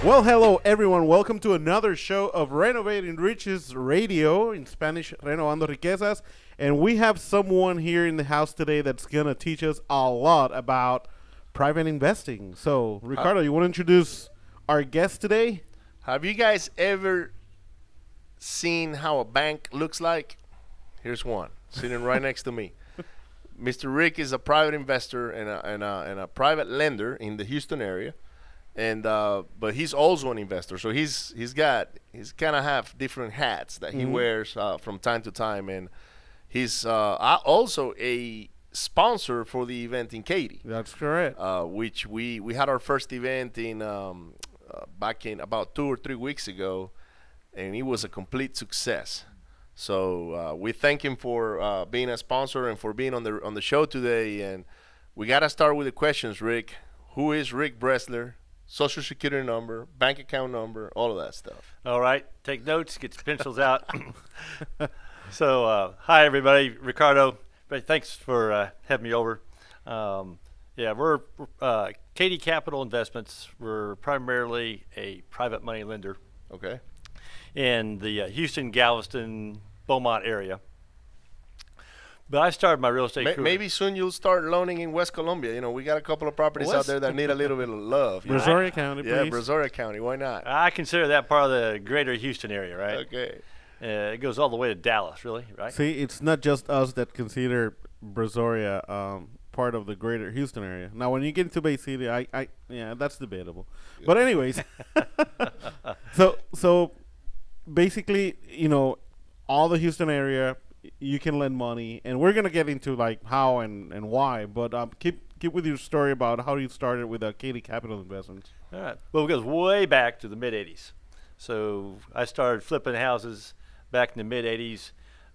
Well, hello everyone. Welcome to another show of Renovating Riches Radio, in Spanish, Renovando Riquezas. And we have someone here in the house today that's going to teach us a lot about private investing. So, Ricardo, you want to introduce our guest today? Have you guys ever seen how a bank looks like? Here's one sitting right next to me. Mr. Rick is a private investor and a private lender in the Houston area. And but he's also an investor, so he's kind of have different hats that he wears from time to time, and he's also a sponsor for the event in Katy. That's correct. Which we had our first event in back in about 2 or 3 weeks ago, and it was a complete success. So we thank him for being a sponsor and for being on the show today. And we gotta start with the questions, Rick. Who is Rick Bresler? Social security number, bank account number, all of that stuff. All right. Take notes. Get your pencils out. So, hi, everybody. Ricardo. Thanks for having me over. We're Katy Capital Investments. We're primarily a private money lender. Okay. In the Houston, Galveston, Beaumont area. But I started my real estate career. Maybe soon you'll start loaning in West Columbia. You know, we got a couple of properties out there that need a little bit of love. Brazoria County, please. Yeah, Brazoria County. Why not? I consider that part of the greater Houston area, right? Okay. It goes all the way to Dallas, really, right? See, it's not just us that consider Brazoria part of the greater Houston area. Now, when you get into Bay City, yeah, that's debatable. Yeah. But anyways, so basically, you know, all the Houston area, you can lend money, and we're gonna get into like how and why. But keep with your story about how you started with Katy Capital Investments. All right. Well, it goes way back to the mid '80s. So I started flipping houses back in the mid '80s.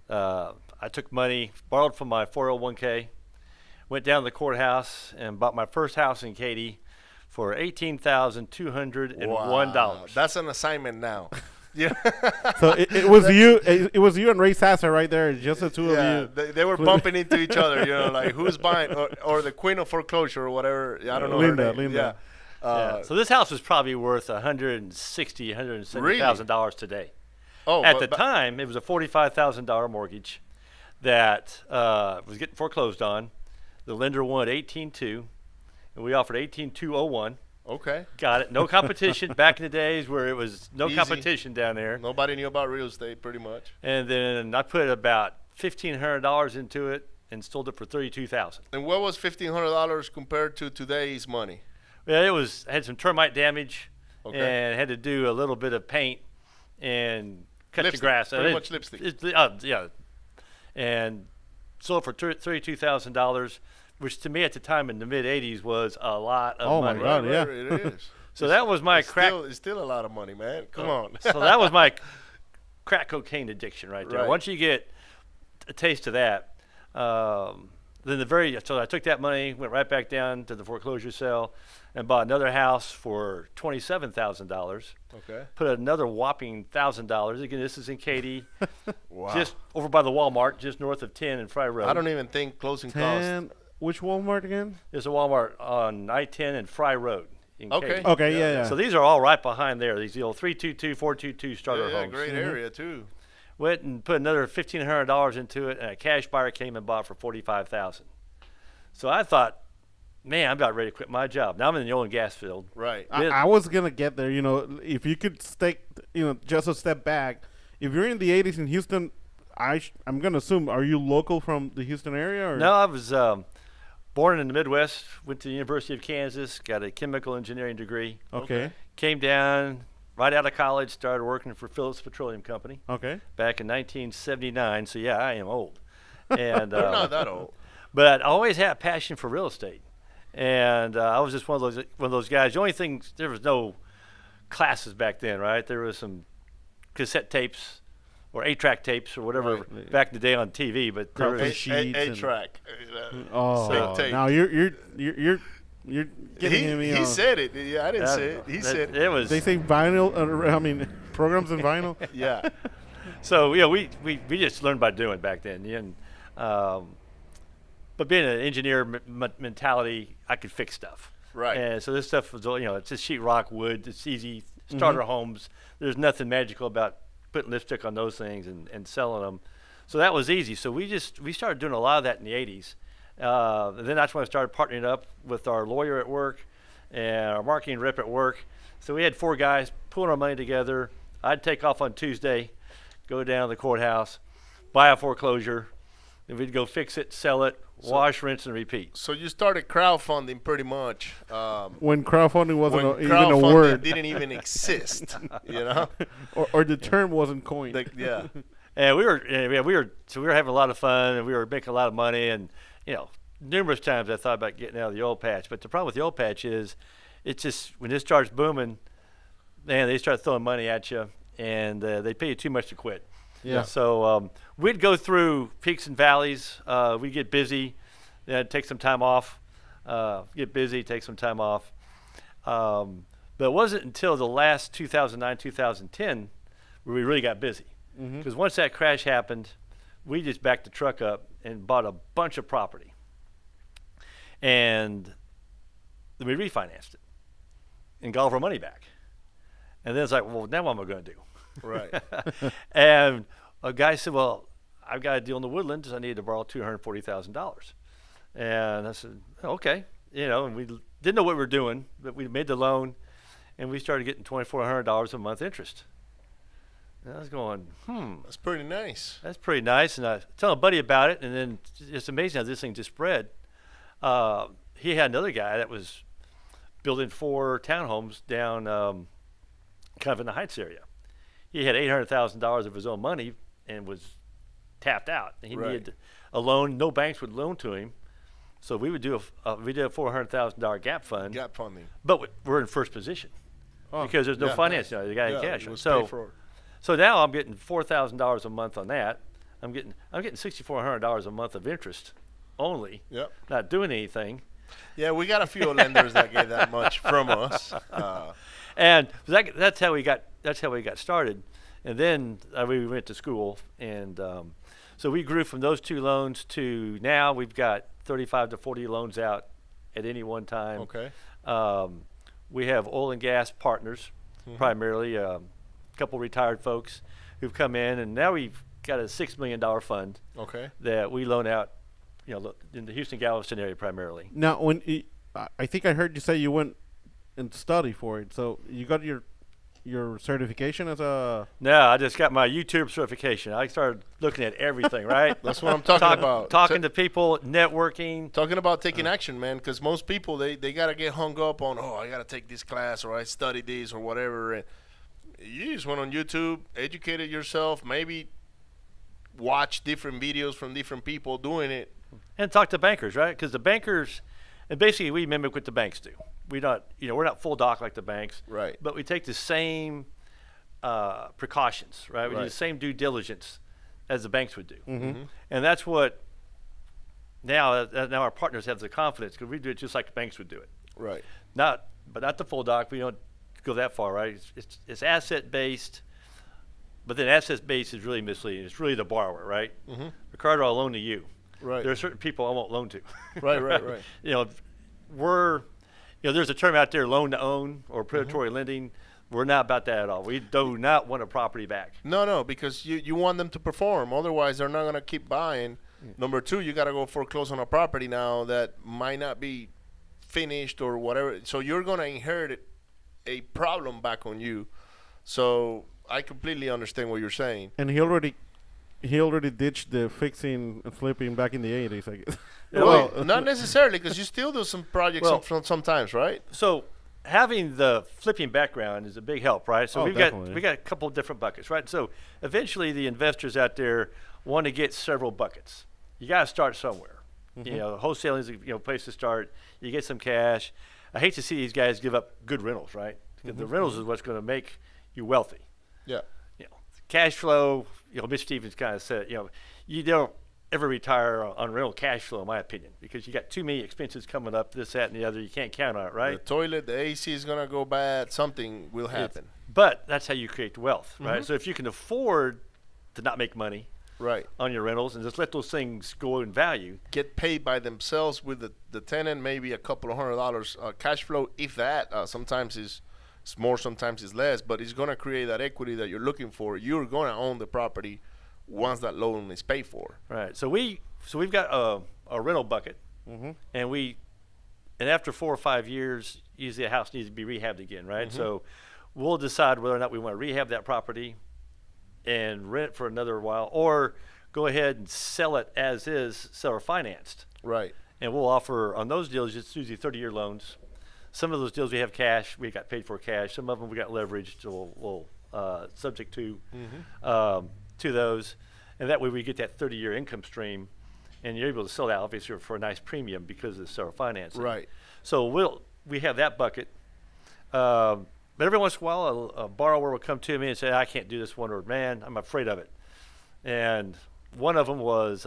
I took money, borrowed from my 401k, went down to the courthouse and bought my first house in Katy for $18,201. Wow. That's an assignment now. Yeah. So it was you. It was you and Ray Sasser right there, just the two of you. They were bumping into each other, you know, like who's buying, or the queen of foreclosure or whatever. I don't know. Linda. Yeah. So this house was probably worth $170,000 today. Oh, at the time, it was a $45,000 mortgage that was getting foreclosed on. The lender wanted $18,200, and we offered $18,201. Okay. Got it. No competition. Back in the days where it was no competition down there. Nobody knew about real estate, pretty much. And then I put about $1,500 into it and sold it for $32,000. And what was $1,500 compared to today's money? Well, it had some termite damage, and had to do a little bit of paint and cut the grass. Pretty much lipstick. Yeah. And sold for $32,000. Which to me at the time in the mid '80s was a lot of money. Oh my God, yeah. It is. So that was my crack. It's still a lot of money, man. Come on. So that was my crack cocaine addiction right there. Right. Once you get a taste of that, so I took that money, went right back down to the foreclosure sale, and bought another house for $27,000. Okay. Put another whopping $1,000. Again, this is in Katy. Wow. Just over by the Walmart, just north of 10 and Fry Road. I don't even think closing costs. Which Walmart again? There's a Walmart on I-10 and Fry Road in Katy. Okay, yeah. So these are all right behind there. These old 322, 422 starter homes. Yeah, great area too. Went and put another $1,500 into it, and a cash buyer came and bought for $45,000. So I thought, man, I'm about ready to quit my job. Now I'm in the oil and gas field. Right. I was gonna get there. You know, if you could take, just a step back. If you're in the '80s in Houston, I'm gonna assume, are you local from the Houston area? Or? No, I was born in the Midwest, went to the University of Kansas, got a chemical engineering degree. Okay. Came down right out of college, started working for Phillips Petroleum Company. Okay. Back in 1979. So yeah, I am old. And you're not that old. But I always had a passion for real estate, and I was just one of those guys. The only thing, there was no classes back then, right? There was some cassette tapes or 8-track tapes or whatever back in the day on TV, but there was 8-track. Oh, now you're getting me. He said it. Yeah, I didn't say it. He said it. Was. They say vinyl. Programs in vinyl. Yeah. So we just learned by doing back then, and but being an engineer mentality, I could fix stuff. Right. And so this stuff was, it's just sheetrock, wood. It's easy starter homes. There's nothing magical about putting lipstick on those things and selling them. So that was easy. So we started doing a lot of that in the 80s. And then that's when I started partnering up with our lawyer at work and our marketing rep at work. So we had 4 guys pulling our money together. I'd take off on Tuesday, go down to the courthouse, buy a foreclosure, and we'd go fix it, sell it, wash, rinse, and repeat. So you started crowdfunding pretty much. When crowdfunding wasn't when even a crowdfunding word. didn't even exist, you know? or the term wasn't coined. Yeah. And we were having a lot of fun, and we were making a lot of money. And numerous times I thought about getting out of the oil patch. But the problem with the oil patch is, it's just when this starts booming, man, they start throwing money at you, and they pay you too much to quit. Yeah. So we'd go through peaks and valleys. We'd get busy, then take some time off. Get busy, take some time off. But it wasn't until the last 2009, 2010 where we really got busy. Because once that crash happened, we just backed the truck up and bought a bunch of property. And then we refinanced it and got all of our money back. And then it's like, well, now what am I going to do? Right. And a guy said, well, I've got a deal in the Woodlands. I need to borrow $240,000. And I said, okay. And we didn't know what we were doing, but we made the loan, and we started getting $2,400 a month interest. And I was going, That's pretty nice. that's pretty nice. And I told a buddy about it, and then it's amazing how this thing just spread. He had another guy that was building 4 townhomes down kind of in the Heights area. He had $800,000 of his own money and was tapped out. He needed a loan. No banks would loan to him. So we would do we did a $400,000 gap fund. Gap funding. But we're in first position because there's no financing. The guy had cash. It was So paid for. so now I'm getting $4,000 a month on that. I'm getting $6,400 a month of interest only. Yep. Not doing anything. Yeah, we got a few lenders that gave that much from us. And that's how we got started. And then we went to school, and so we grew from those 2 loans to now we've got 35 to 40 loans out at any one time. Okay. We have oil and gas partners, primarily a couple retired folks who've come in, and now we've got a $6 million fund Okay. that we loan out, in the Houston Galveston area primarily. Now, I think I heard you say you went and studied for it. So you got your certification as a... No, I just got my YouTube certification. I started looking at everything, right? That's what I'm talking about. Talking to people, networking. Talking about taking action, man, because most people, they got to get hung up on, I got to take this class or I studied this or whatever. And you just went on YouTube, educated yourself, maybe watch different videos from different people doing it. And talk to bankers, right? Because the bankers, and basically we mimic what the banks do. We're not full doc like the banks, Right. but we take the same precautions, right? We do the Right. same due diligence as the banks would do, Mm-hmm. and that's what now our partners have the confidence because we do it just like the banks would do it. Right. But not the full doc. We don't go that far, right? It's asset based, but then asset based is really misleading. It's really the borrower, right? Mm-hmm. Ricardo, I'll loan to you. Right. There are certain people I won't loan to. Right. There's a term out there, loan to own or predatory lending. We're not about that at all. We do not want a property back. No, because you want them to perform. Otherwise, they're not going to keep buying. Number 2, you got to go foreclose on a property now that might not be finished or whatever. So you're going to inherit a problem back on you. So I completely understand what you're saying. And he already ditched the fixing and flipping back in the 80s, I guess. Well, not necessarily, because you still do some projects sometimes, right? So having the flipping background is a big help, right? So we got a couple of different buckets, right? So eventually the investors out there want to get several buckets. You got to start somewhere. Wholesaling is a place to start. You get some cash. I hate to see these guys give up good rentals, right? Because the rentals is what's going to make you wealthy. Yeah. Cash flow. Mitch Stevens kind of said, you don't ever retire on rental cash flow, in my opinion, because you got too many expenses coming up, this, that, and the other. You can't count on it, right? The toilet, the AC is going to go bad. Something will happen. But that's how you create wealth, right? So if you can afford to not make money on your rentals and just let those things go in value. Get paid by themselves with the tenant, maybe a couple of $100 cash flow, if that. Sometimes is It's more, sometimes it's less, but it's going to create that equity that you're looking for. You're going to own the property once that loan is paid for. Right. So we've got a rental bucket, and after 4 or 5 years, usually a house needs to be rehabbed again, right? So we'll decide whether or not we want to rehab that property and rent for another while, or go ahead and sell it as is, seller financed. Right. And we'll offer on those deals, it's usually 30-year loans. Some of those deals we have cash, we got paid for cash. Some of them we got leveraged, so we'll subject to those, and that way we get that 30-year income stream, and you're able to sell that obviously for a nice premium because of the seller financing. Right. So we have that bucket. But every once in a while, a borrower will come to me and say, I can't do this one, or man, I'm afraid of it. And one of them was,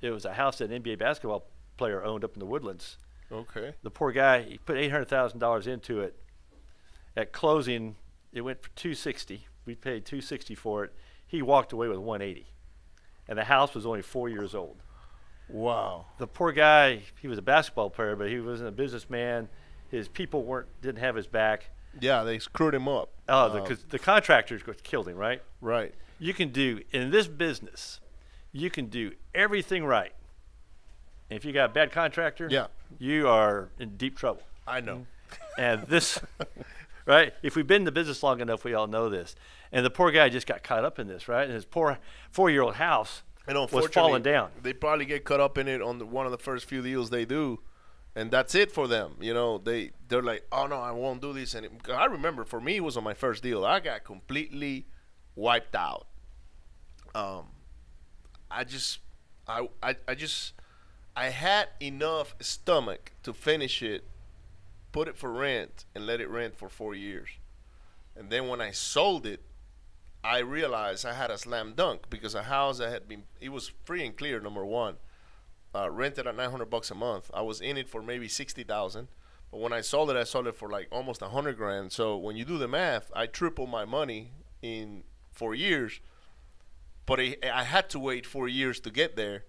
it was a house that an NBA basketball player owned up in the Woodlands. Okay. The poor guy, he put $800,000 into it. At closing, it went for $260. We paid $260 for it. He walked away with $180, and the house was only 4 years old. Wow. The poor guy, he was a basketball player, but he wasn't a businessman. His people didn't have his back. Yeah, they screwed him up. Because the contractors killed him, right? Right. You can do, in this business, you can do everything right. And if you got a bad contractor, you are in deep trouble. I know. And this, right? If we've been in the business long enough, we all know this. And the poor guy just got caught up in this, right? And his poor 4-year-old house was falling down. They probably get caught up in it on one of the first few deals they do, and that's it for them. You know, they're like, oh no, I won't do this. And I remember for me, it was on my first deal. I got completely wiped out. I had enough stomach to finish it, put it for rent, and let it rent for 4 years. And then when I sold it, I realized I had a slam dunk, because a house that had been, it was free and clear, number one, rented at $900 a month. I was in it for maybe $60,000, but when I sold it for like almost $100,000. So when you do the math, I tripled my money in 4 years, but I had to wait 4 years to get there.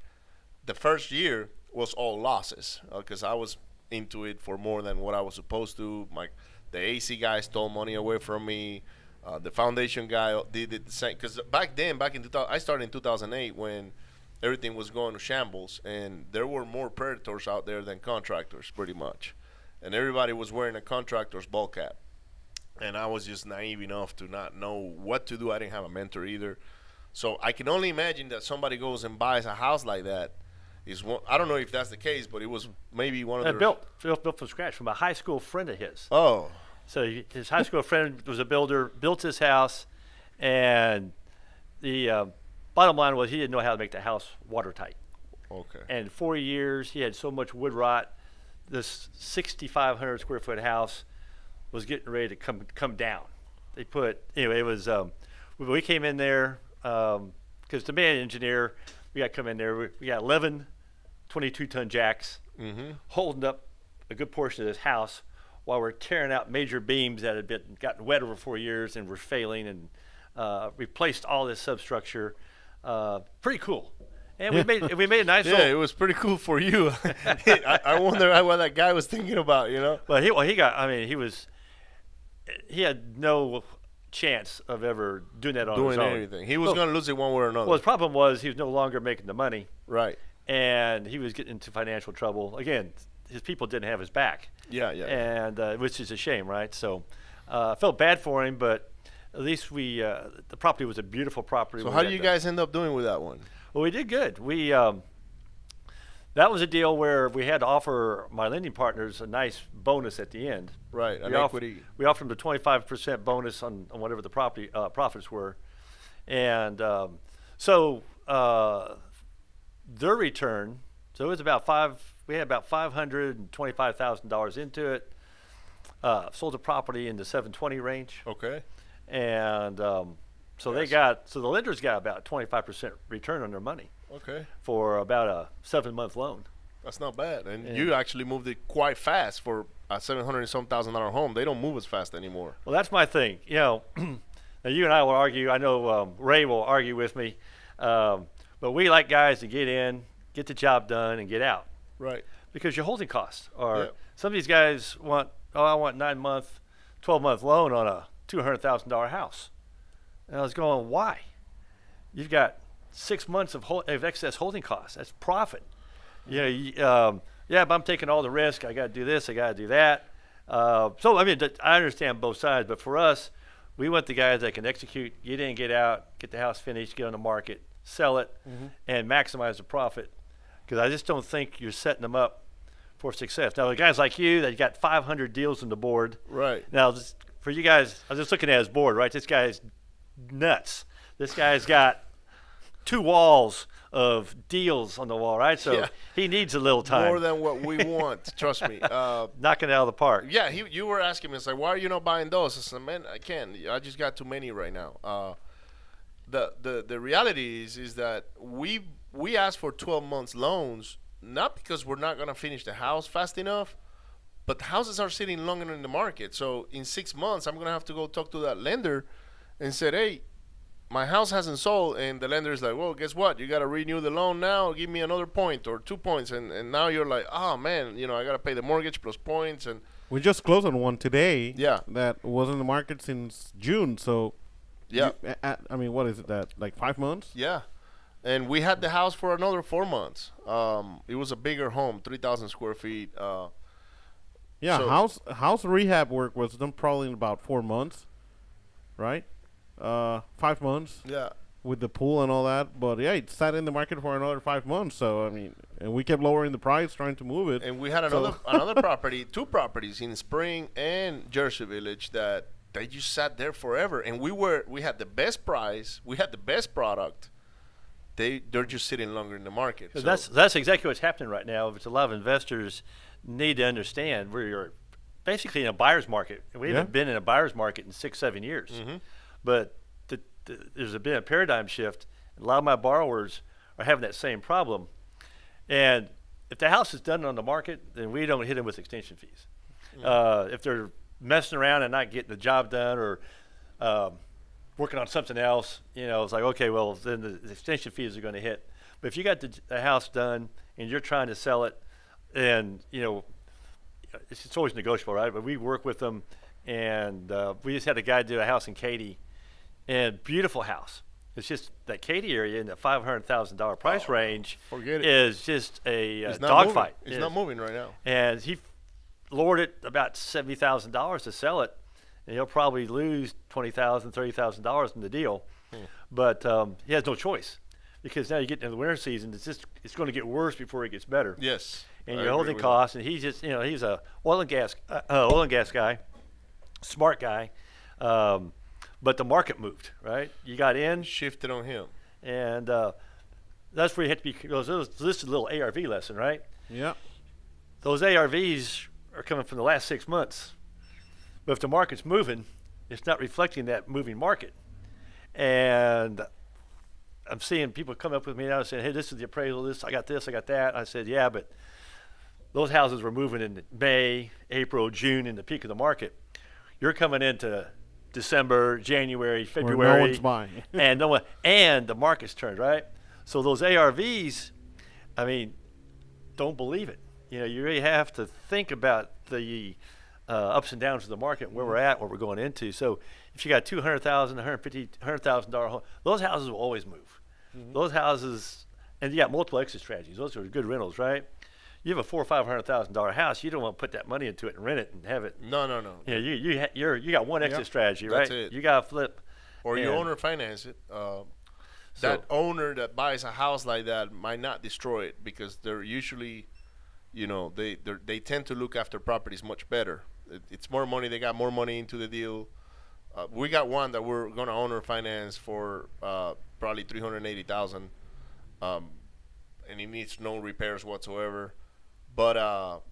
The first year was all losses, because I was into it for more than what I was supposed to. The AC guy stole money away from me. The foundation guy did it the same. Because back in 2000, I started in 2008 when everything was going to shambles, and there were more predators out there than contractors, pretty much. And everybody was wearing a contractor's ball cap. And I was just naive enough to not know what to do. I didn't have a mentor either. So I can only imagine that somebody goes and buys a house like that. I don't know if that's the case, but it was maybe one of the built from scratch from a high school friend of his. Oh. So his high school friend was a builder, built his house, and the bottom line was he didn't know how to make the house watertight. Okay. And 4 years, he had so much wood rot. This 6,500 square foot house was getting ready to come down. They put, anyway, it was, we came in there, because the man engineer, we got to come in there, we got 11 22-ton jacks holding up a good portion of this house while we're tearing out major beams that had gotten wet over 4 years and were failing, and replaced all this substructure. Pretty cool. And we made a nice it was pretty cool for you. I wonder what that guy was thinking about, you know? But he had no chance of ever doing that on his own. Anything. He was going to lose it one way or another. Well, his problem was he was no longer making the money. Right. And he was getting into financial trouble. Again, his people didn't have his back. Yeah. And which is a shame, right? So I felt bad for him, but at least the property was a beautiful property. So how do you guys end up doing with that one? Well, we did good. That was a deal where we had to offer my lending partners a nice bonus at the end. Right, an equity. We offered them the 25% bonus on whatever the property profits were. And so their return, so it was we had about $525,000 into it. Sold the property in the 720 range. Okay. And so the lenders got about 25% return on their money. Okay. For about a 7-month loan. That's not bad. And you actually moved it quite fast for a $700,000 home. They don't move as fast anymore. Well, that's my thing. You know, now you and I will argue. I know Ray will argue with me. But we like guys to get in, get the job done, and get out. Right. Because your holding costs are, some of these guys want, I want 9 months. 12-month loan on a $200,000 house. And I was going, why? You've got 6 months of excess holding costs. That's profit. Yeah, but I'm taking all the risk. I got to do this. I got to do that. So, I mean, I understand both sides. But for us, we want the guys that can execute, get in, get out, get the house finished, get on the market, sell it, and maximize the profit. Because I just don't think you're setting them up for success. Now, the guys like you, that you got 500 deals on the board. Right. Now, for you guys, I was just looking at his board, right? This guy's nuts. This guy's got 2 walls of deals on the wall, right? So he needs a little time. More than what we want, trust me. Knocking it out of the park. Yeah, you were asking me, it's like, why are you not buying those? I said, man, I can't. I just got too many right now. The reality is that we asked for 12 months loans, not because we're not going to finish the house fast enough, but the houses are sitting longer in the market. So in 6 months, I'm going to have to go talk to that lender and say, hey, my house hasn't sold, and the lender is like, well, guess what? You got to renew the loan now. Give me another point or 2 points. And now you're like, oh, man, I got to pay the mortgage plus points. And We just closed on one today. Yeah. That was in the market since June. So, yeah. I mean, what is it? That like 5 months? Yeah. And we had the house for another 4 months. It was a bigger home, 3,000 square feet. Yeah, so- house rehab work was done probably in about 4 months, right? 5 months. Yeah. With the pool and all that, but yeah, it sat in the market for another 5 months. So I mean, and we kept lowering the price, trying to move it. And we had another property, 2 properties in Spring and Jersey Village that they just sat there forever. And we had the best price, we had the best product. They're just sitting longer in the market. So That's exactly what's happening right now. It's a lot of investors need to understand we're basically in a buyer's market. We haven't been in a buyer's market in 6-7 years, but there's been a paradigm shift. A lot of my borrowers are having that same problem. And if the house is done on the market, then we don't hit them with extension fees. If they're messing around and not getting the job done or working on something else, it's like, okay, well, then the extension fees are going to hit. But if you got the house done and you're trying to sell it, and, it's always negotiable, right? But we work with them, and we just had a guy do a house in Katy, and beautiful house. It's just that Katy area in the $500,000 price range forget it. is just a it's not dogfight. moving. It's not moving right now. And he lowered it about $70,000 to sell it, and he'll probably lose $20,000, $30,000 in the deal. But he has no choice, because now you get into the winter season. It's going to get worse before it gets better. Yes. And your holding costs, and he's just he's a oil and gas guy, smart guy. But the market moved, right? You got in, Shifted on him. and that's where you have to be. This is a little ARV lesson, right? Yeah. Those ARVs are coming from the last 6 months. But if the market's moving, it's not reflecting that moving market. And I'm seeing people come up with me now saying, hey, this is the appraisal, I got this, I got that. I said, yeah, but those houses were moving in May, April, June in the peak of the market. You're coming into December, January, February. Where no one's buying. and the market's turned, right? So those ARVs, I mean, don't believe it. You really have to think about the ups and downs of the market, where we're at, what we're going into. So if you got $200,000, $150,000 home, those houses will always move. Those houses, and you got multiple exit strategies. Those are good rentals, right? You have a $400,000 or $500,000 house, you don't want to put that money into it and rent it and have it. No. You got one exit strategy, right? That's it. You got to flip. Or you owner finance it. That owner that buys a house like that might not destroy it, because they're usually, they tend to look after properties much better. It's more money. They got more money into the deal. We got one that we're going to owner finance for probably $380,000, and it needs no repairs whatsoever. But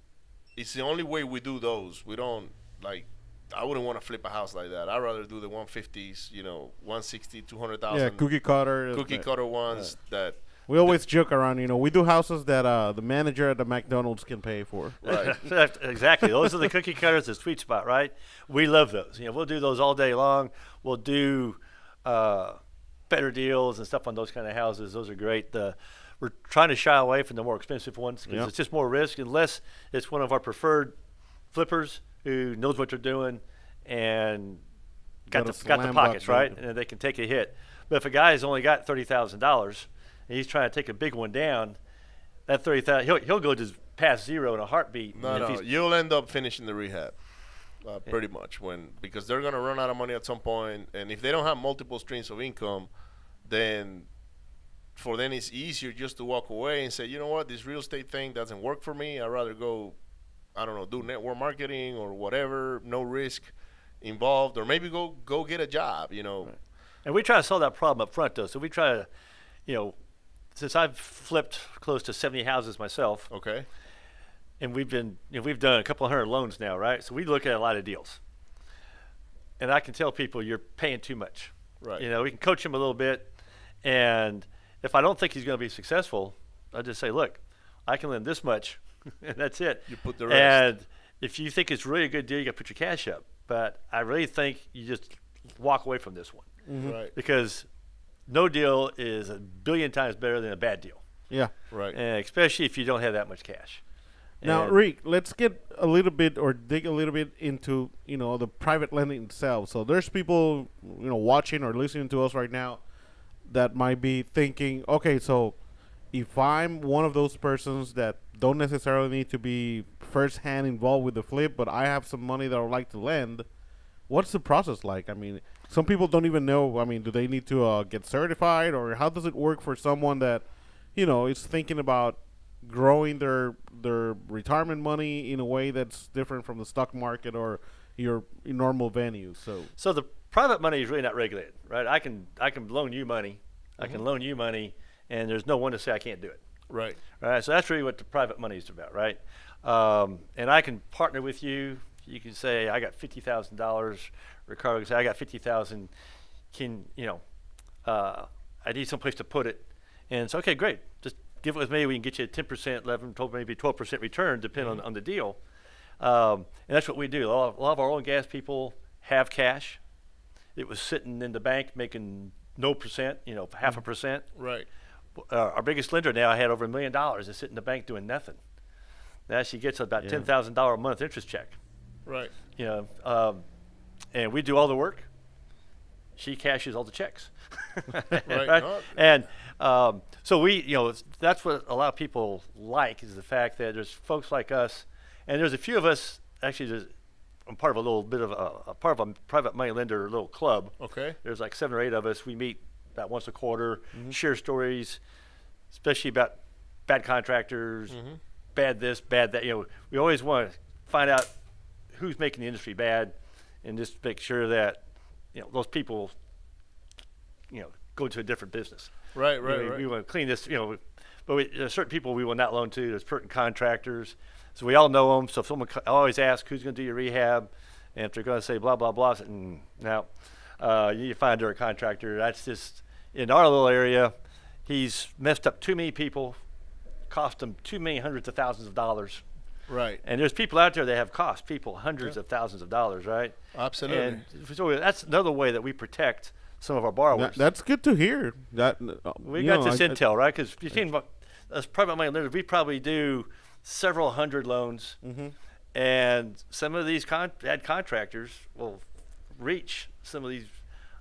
it's the only way we do those. We don't, I wouldn't want to flip a house like that. I'd rather do the 150s, 160, 200,000. Yeah, cookie cutter ones that. We always joke around, we do houses that the manager at the McDonald's can pay for. Right. Exactly. Those are the cookie cutters, the sweet spot, right? We love those. We'll do those all day long. We'll do better deals and stuff on those kind of houses. Those are great. We're trying to shy away from the more expensive ones, because it's just more risk, unless it's one of our preferred flippers who knows what they're doing and Got got a the slam pockets, button. right? And they can take a hit. But if a guy's only got $30,000 and he's trying to take a big one down, that 30,000 he'll go just past zero in a heartbeat. No, And if no, he's- you'll end up finishing the rehab, pretty much, because they're gonna run out of money at some point, and if they don't have multiple streams of income, then for them it's easier just to walk away and say, you know what, this real estate thing doesn't work for me. I'd rather go, I don't know, do network marketing or whatever, no risk involved, or maybe go get a job, you know. Right. And we try to solve that problem up front, though. So we try to, since I've flipped close to 70 houses myself, Okay. and we've done a couple hundred loans now, right? So we look at a lot of deals, and I can tell people you're paying too much. Right. We can coach him a little bit, and if I don't think he's going to be successful, I just say, look, I can lend this much, and that's it. You put the rest. And if you think it's really a good deal, you got to put your cash up. But I really think you just walk away from this one. Right. Because no deal is a billion times better than a bad deal, Yeah. Right. and especially if you don't have that much cash. Now, And- Rick, let's get a little bit or dig a little bit into the private lending itself. So there's people watching or listening to us right now that might be thinking, okay, so if I'm one of those persons that don't necessarily need to be firsthand involved with the flip, but I have some money that I would like to lend, what's the process like? I mean, some people don't even know. I mean, do they need to get certified, or how does it work for someone that is thinking about growing their retirement money in a way that's different from the stock market or your normal venue? So the private money is really not regulated, right? I can loan you money, I can loan you money, and there's no one to say I can't do it. Right. Right, so that's really what the private money is about, right? And I can partner with you. You can say I got $50,000. Ricardo can say I got 50,000. I need some place to put it. And it's okay, great. Just give it with me. We can get you a 10%, 11, 12, maybe 12% return, depending on the deal. And that's what we do. A lot of our oil and gas people have cash. It was sitting in the bank making no percent, half a percent. Right. Our biggest lender now had over $1 million is sitting in the bank doing nothing. Now she gets about $10,000 a month interest check. Right. And we do all the work. She cashes all the checks. Right. And so that's what a lot of people like is the fact that there's folks like us, and there's a few of us actually. I'm part of a little bit of a part of a private money lender little club. Okay. There's like 7 or 8 of us. We meet about once a quarter, share stories, especially about bad contractors, bad this, bad that. We always want to find out who's making the industry bad, and just make sure that those people go to a different business. Right. We want to clean this. But there's certain people we will not loan to. There's certain contractors. So we all know them. So if someone, I always ask who's going to do your rehab, and if they're going to say blah blah blah, I say, no, you need to find a contractor. That's just in our little area. He's messed up too many people, cost them too many hundreds of thousands of dollars. Right. And there's people out there that have cost people hundreds of thousands of dollars, right? Absolutely. And so that's another way that we protect some of our borrowers. That's good to hear. That We got this intel, right? Because between us private money lenders, we probably do several hundred loans, and some of these bad contractors will reach some of these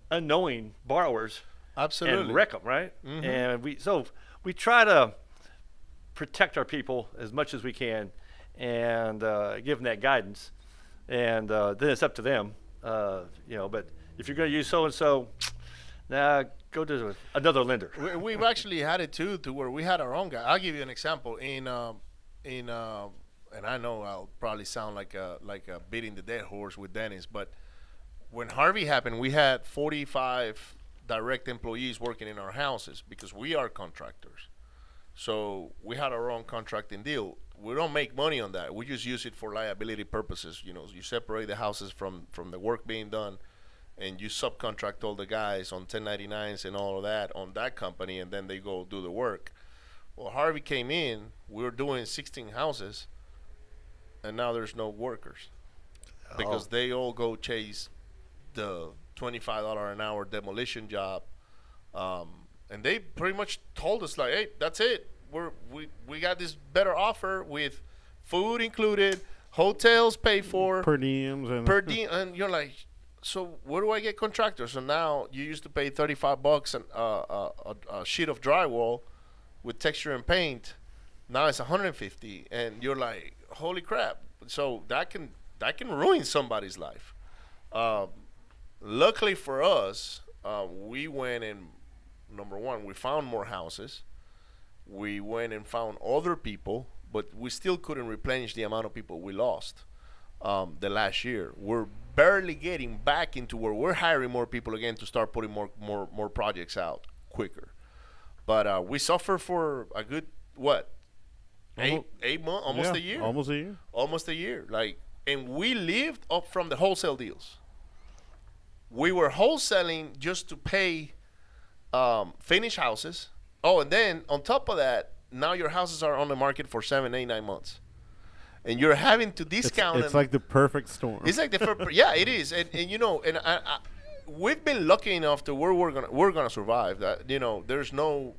unknowing borrowers Absolutely. and wreck them, right? And we try to protect our people as much as we can, and give them that guidance, and then it's up to them, But if you're going to use so and so, now go to another lender. We've actually had it too, to where we had our own guy. I'll give you an example. And I know I'll probably sound like a beating the dead horse with Dennis, but when Harvey happened, we had 45 direct employees working in our houses because we are contractors. So we had our own contracting deal. We don't make money on that. We just use it for liability purposes. You separate the houses from the work being done, and you subcontract all the guys on 1099s and all of that on that company, and then they go do the work. Well, Harvey came in, we were doing 16 houses, and now there's no workers because they all go chase the $25 an hour demolition job. And they pretty much told us, hey, that's it. We got this better offer with food included, hotels pay for, per diems and per diem, and you're like, so where do I get contractors? So now you used to pay $35 a sheet of drywall with texture and paint. Now it's 150, and you're like, holy crap! So that can ruin somebody's life. Luckily for us, we went and number one, we found more houses. We went and found other people, but we still couldn't replenish the amount of people we lost the last year. We're barely getting back into where we're hiring more people again to start putting more projects out quicker. But we suffered for a good what? Eight months, almost a year. Almost a year. Like, and we lived up from the wholesale deals. We were wholesaling just to pay finish houses. Oh, and then on top of that, now your houses are on the market for 7, 8, 9 months, and you're having to discount. It's like the perfect storm. It's like yeah, it is, and you know, and we've been lucky enough to where we're gonna survive. That, you know, there's no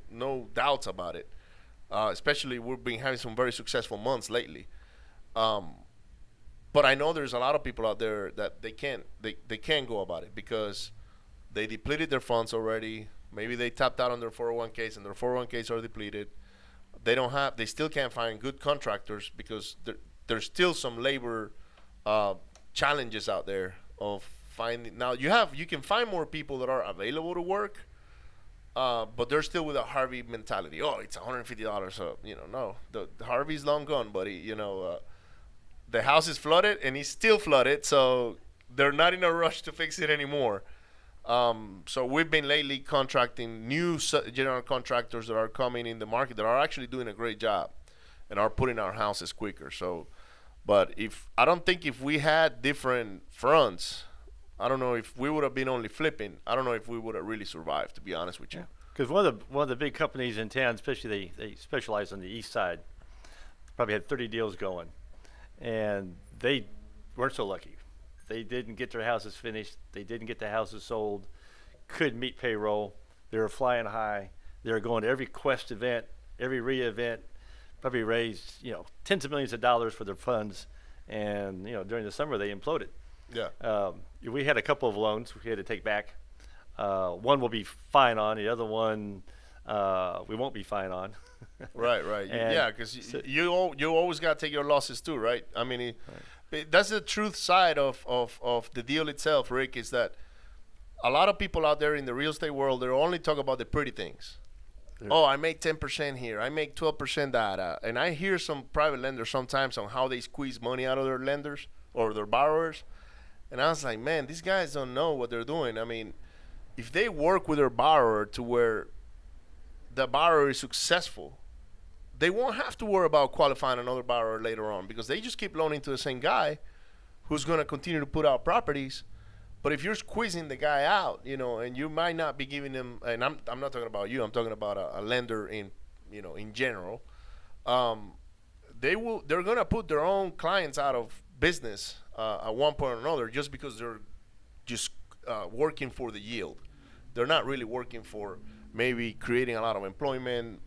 doubts about it. Especially we've been having some very successful months lately. But I know there's a lot of people out there that they can't go about it because they depleted their funds already. Maybe they tapped out on their 401ks and their 401ks are depleted. They still can't find good contractors because there's still some labor challenges out there of finding. Now you can find more people that are available to work, but they're still with a Harvey mentality. Oh, it's $150. So, you know, no, the Harvey's long gone, buddy. You know, the house is flooded and it's still flooded, so they're not in a rush to fix it anymore. So we've been lately contracting new general contractors that are coming in the market that are actually doing a great job and are putting our houses quicker. So, but I don't think if we had different fronts, I don't know if we would have been only flipping. I don't know if we would have really survived, to be honest with you. Because one of the big companies in town, especially they specialize on the east side, probably had 30 deals going, and they weren't so lucky. They didn't get their houses finished. They didn't get the houses sold. Couldn't meet payroll. They were flying high. They were going to every Quest event, every RIA event. Probably raised, you know, tens of millions of dollars for their funds, and, you know, during the summer they imploded. Yeah. We had a couple of loans we had to take back. One will be fine on. The other one we won't be fine on. Right. Yeah, because you always got to take your losses too, right? I mean, that's the truth side of the deal itself, Rick, is that a lot of people out there in the real estate world, they only talk about the pretty things. Yeah. Oh, I make 10% here. I make 12% that. And I hear some private lenders sometimes on how they squeeze money out of their lenders or their borrowers. And I was like, man, these guys don't know what they're doing. I mean, if they work with their borrower to where the borrower is successful, they won't have to worry about qualifying another borrower later on because they just keep loaning to the same guy who's going to continue to put out properties. But if you're squeezing the guy out, you know, and you might not be giving them, and I'm not talking about you, I'm talking about a lender in general, they're going to put their own clients out of business at one point or another just because they're just working for the yield. They're not really working for maybe creating a lot of employment,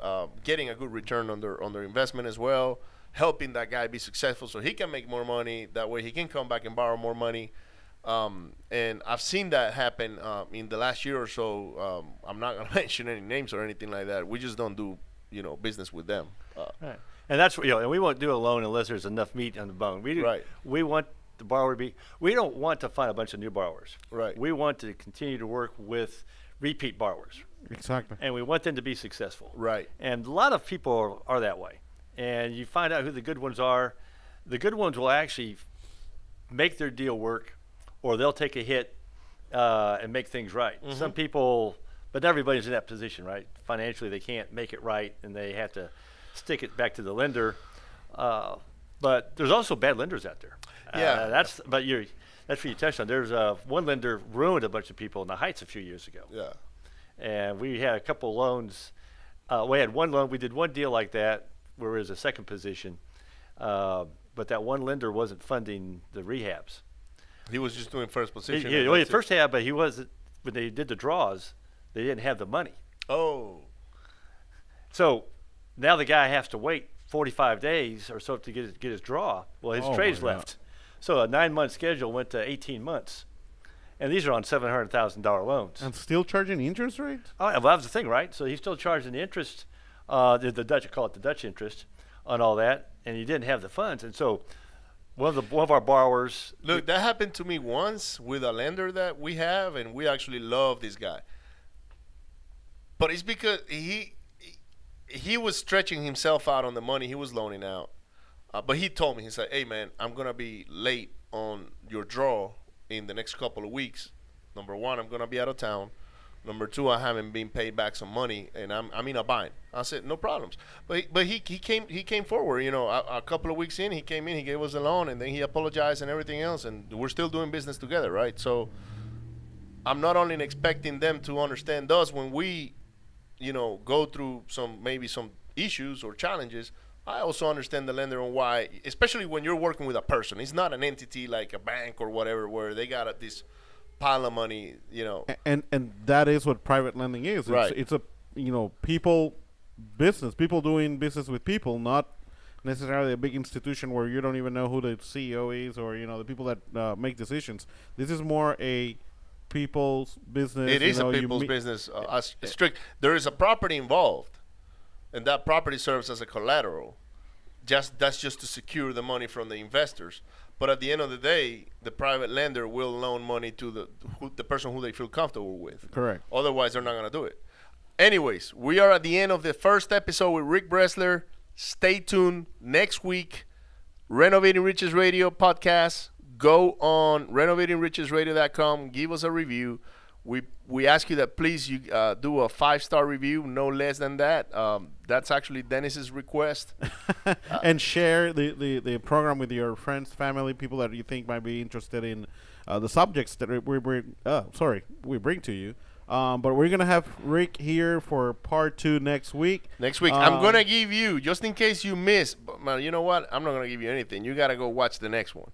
getting a good return on their investment as well, helping that guy be successful so he can make more money. That way he can come back and borrow more money. And I've seen that happen in the last year or so. I'm not going to mention any names or anything like that. We just don't do, business with them. Right. And that's, and we won't do a loan unless there's enough meat on the bone. We want the borrower to be, we don't want to find a bunch of new borrowers. Right. We want to continue to work with repeat borrowers. Exactly. And we want them to be successful. Right. And a lot of people are that way. And you find out who the good ones are. The good ones will actually make their deal work, or they'll take a hit and make things right. Mm-hmm. Some people, but everybody's in that position, right? Financially, they can't make it right, and they have to stick it back to the lender. But there's also bad lenders out there. Yeah. That's what you touched on. There's one lender ruined a bunch of people in the Heights a few years ago. Yeah. And we had a couple loans. We had one loan. We did one deal like that where it was a second position. But that one lender wasn't funding the rehabs. He was just doing first position. He had first half, but he wasn't. When they did the draws, they didn't have the money. Oh. So now the guy has to wait 45 days or so to get his draw. Well, his Oh, trades my God. left. So a 9-month schedule went to 18 months. And these are on $700,000 loans. And still charging interest rates? Oh, well, that was the thing, right? So he's still charging the interest, the Dutch, call it the Dutch interest on all that, and he didn't have the funds. And so one of our borrowers. Look, that happened to me once with a lender that we have, and we actually love this guy. But it's because he was stretching himself out on the money he was loaning out. But he told me, he said, "Hey man, I'm gonna be late on your draw in the next couple of weeks. Number one, I'm gonna be out of town. Number two, I haven't been paid back some money, and I'm in a bind." I said, "No problems." But he came forward. You know, a couple of weeks in, he came in, he gave us a loan, and then he apologized and everything else, and we're still doing business together, right? So I'm not only expecting them to understand us when we, you know, go through maybe some issues or challenges. I also understand the lender on why, especially when you're working with a person. It's not an entity like a bank or whatever where they got this pile of money, you know. And that is what private lending is. Right. It's a, you know, people doing business with people, not necessarily a big institution where you don't even know who the CEO is or, you know, the people that make decisions. This is more a people's business. It is a people's business. There is a property involved, and that property serves as a collateral. That's just to secure the money from the investors. But at the end of the day, the private lender will loan money to the person who they feel comfortable with. Correct. Otherwise, they're not going to do it. Anyways, we are at the end of the first episode with Rick Bresler. Stay tuned next week. Renovating Riches Radio podcast. Go on renovatingrichesradio.com. Give us a review. We ask you that please you do a 5-star review, no less than that. That's actually Dennis's request. And share the program with your friends, family, people that you think might be interested in the subjects that we bring to you. But we're gonna have Rick here for part 2 next week. I'm gonna give you, just in case you miss. But you know what? I'm not gonna give you anything. You gotta go watch the next one.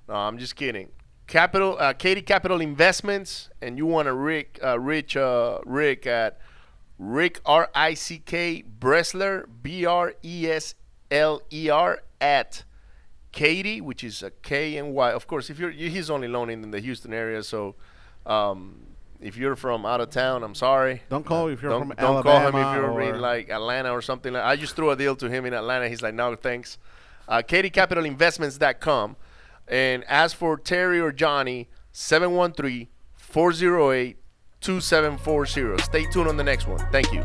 No, I'm just kidding. Katie Capital Investments, and you want to reach Rick at Rick RICK Bresler BRESLER at Katie, which is a K and Y. Of course, he's only loaning in the Houston area, so if you're from out of town, I'm sorry. Don't call if you're from Don't Alabama. call him if you're in like Atlanta or something. I just threw a deal to him in Atlanta. He's like, no, thanks. KatieCapitalInvestments.com. And as for Terry or Johnny, 713-408-2740. Stay tuned on the next one. Thank you.